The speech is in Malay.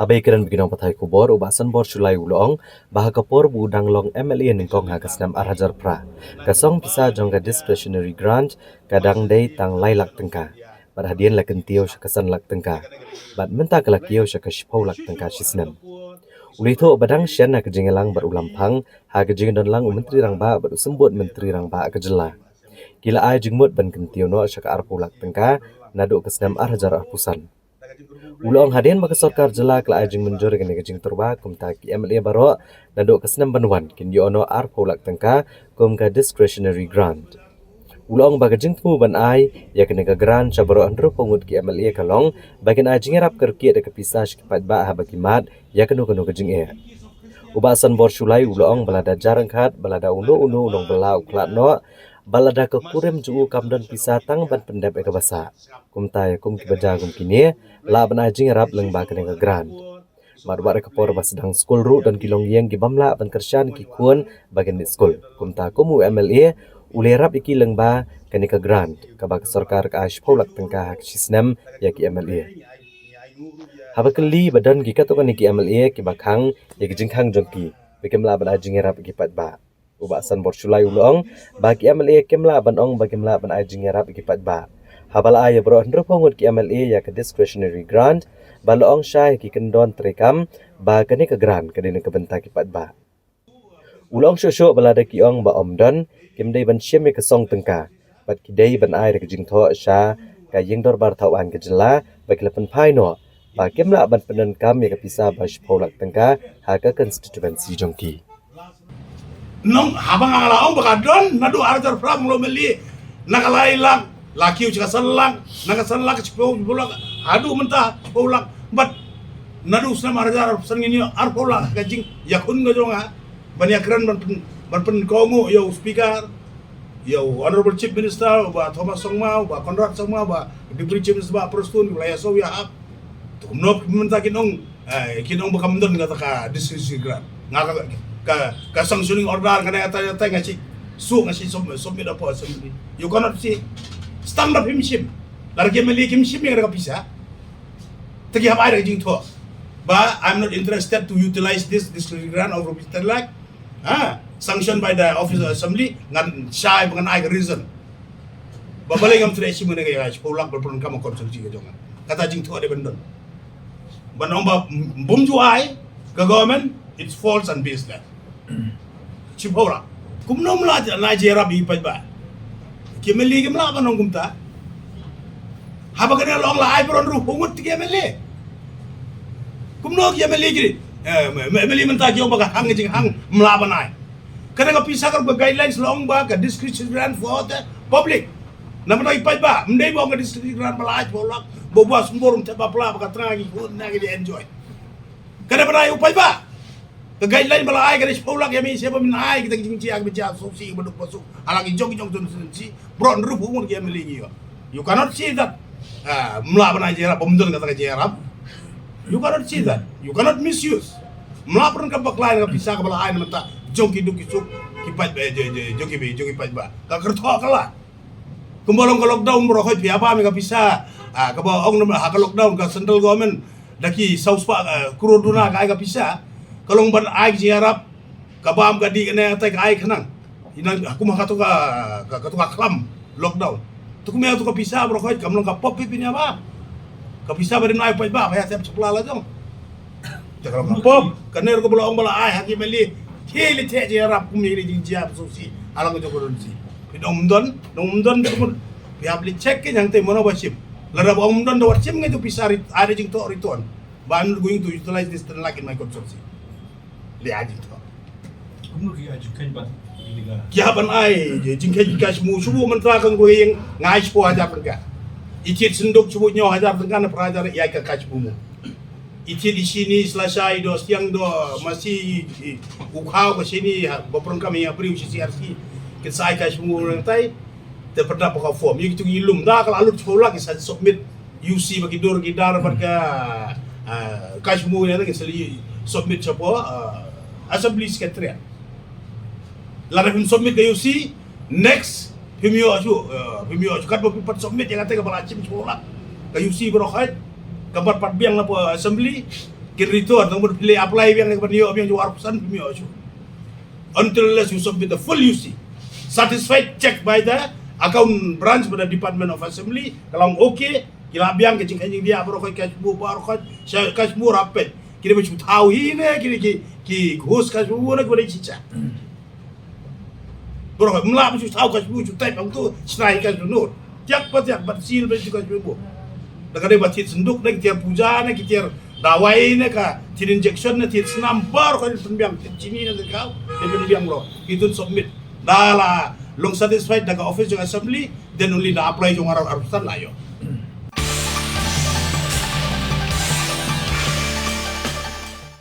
Habai kiran bikinong patay kubor ubasan bor sulai ulong bahag kapor budang long MLA ningkong hagasnam arhajar pra. Kasong pisa jongga discretionary grant kadang day tang lailak tengka. Barhadian lakin tiyo siya kasan lak tengka. Bat menta kalakiyo siya kashipaw lak tengka sisnam. Ulito badang siya na kajingalang barulampang ha kajingan lang menteri rang ba barusembut menteri rang ba kajela. Kila ay jingmut ban kentiyo no siya ka arpo lak tengka nado kasnam arhajar arpusan. Ulong hadian maka sarkar jela kala ajing menjur gani gajing turba kum ta ki MLA baro nado kasnam banwan kin yo ono ar polak tengka kum ka discretionary grant. Ulong bagajing temu ban ai ya kene ka grant sabaro andro pungut ki MLA kalong bagin ajing rap kerki de kapisa shkipat ba ha bagimat ya kanu gajing e. Ubasan bor sulai ulong balada jarang khat balada unu ulong bala uklat no balada ke kurem juu kamdan pisatang ban pendap eka basa. Kumta ya kum kibaja kum kini la ban ajing rap leng ba kene ka grant. Marwar ke por basedang skul ru dan kilong yang gibamla ban kersyan ki kun bagen di skul. Kumta kumu MLA ule rap iki leng ba kene ka grant ka ba sarkar ka ashpolak tengka hak sisnem ya ki MLA. Habakali badan gikat to kaniki MLA ki bakhang ya ki jingkhang jongki bekemla ban ajing rap ki pat ba. Ubasan bor sulai ulong bagi MLA kemla ban ong bagimla ban ajing rap ki pat ba. Habala ay bro andro pongut ki MLA ya ka discretionary grant balo ong syai ki kendon trekam ba kani ka grant kadine ka benta ki pat ba. Ulong shosho balada ki ong ba omdon kimdai ban syem ka song tengka bat ki dei ban ay ka jingtho sha ka yingdor bar thawan ka jela bakilapan phaino ba kemla ban penen kam ya ka pisa ba shpolak tengka ha ka constituency jongki. Nong habang angalaong bakadon nadu arjar pram lo meli nakalailang lakiu cika salang nakasalang cipo bulak adu mentah bulak but nadu senam arjar sengini arpola gajing yakun gajonga banyak keren ban kongu yo speaker yo honorable chief minister ba Thomas Songmau ba Conrad Songmau ba deputy chief minister ba Prostun wilayah so ya hap tumnop mentah kinong bakamdon kata ka disregard ngaka ka sanctioning order kana ata ngaci su ngaci somit apa assembly you cannot see stand up himshim large meli himshim yang kapisa tagi hab ai jing tho ba I'm not interested to utilize this grant of Mr. like sanctioned by the office of assembly ngan shy dengan ai reason ba balai ngam tre si mun ga pulak berpun kam konsulsi ga jongan kata jing tho de bendon banong ba bum ju ai ke government it's false and baseless Chipora. Kumno mla na jera bi pa ba. Kimeli kimla ba nong kumta. Haba kana long la ai bron ru hungut kimeli. Kumno kimeli giri. Meli menta kyo ba hang jing hang mla ba nai. Kana ka pisa ka guidelines long ba ka discretion grant for the public. Namno ipai ba mndei ba ka discretion grant ba lai bolak. Bobo sumborum te ba pla ba ka trangi ko na gi enjoy. Kana ba nai upai ba. Ke guideline bala ai garis paulak yami siapa min ai kita jing ciak beja sosi beduk pasuk alagi jong jong tun si bron rupu mun ke melingi you cannot see that mla bana jera bomdon kata jera you cannot see that you cannot misuse mla pern ka baklai ka bisa ka bala ai menta jong ki duki suk ki pat be jogi pat ba ka kerto kala kumbolong ka lockdown bro khoi pia ba mi ka bisa ka ba ong ha ka lockdown ka central government daki south pa kuroduna ka ai ka bisa kalau ban ai jiarap kabam gadi kena atai ai khanang inang aku mah katu ka klam lockdown tu kumya tu ka pisa bro khoi kamlong ka pop pinya ba ka pisa barin ai pa ba ya tem chupla la jong jakal ka pop kaner ko bala ong bala ai haki meli kheli the jiarap kumni ri jing jiap so si alang ko jogon si dom don kum ya bli check ke yang te mono basim lara om don do wasim ngai tu pisa ri are jing to return ban going to utilize this like in my consortium lihat itu. Kumno ki ajukan ba iliga. Kya ban ai jingkai jika semua subuh mentera kan gue yang ngai 10,000 tengah. Icit sendok subuh nyawa 1,000 tengah na perajar ya ke kasbumu. Icit di sini selesai do siang do masih ukau ke sini beperang kami yang beri usia CRC ke sai kasbumu orang tai terpernah pakai form. Yang itu ilum dah kalau alut sekolah kita submit UC bagi dor gidar pada kasbumu yang kita submit siapa assembly secretariat. Lara him submit ke UC next himyo aju kat bepipat submit yang kata ke balacim sekolah ke UC berokait kabar pat biang la assembly return tang pilih apply yang kepada yo yang jual pesan pemio so until unless you submit the full UC satisfied check by the account branch pada Department of Assembly kalau okay kila biang ke cingkang dia baru kau cash bu baru kau cash bu rapet kira macam tahu ini kira ki ghos cash bu nak boleh cica baru kau melak macam tahu cash bu type ang tu senai cash bu nur tiap seal macam cash bu dah kadang batit senduk nak tiap puja nak tiap dawai nak tiap injection nak tiap senam baru kau penbiang sini nak kau dia penbiang lo itu submit dah lah long satisfied dengan office dengan assembly then only dah apply jong arusan lah yo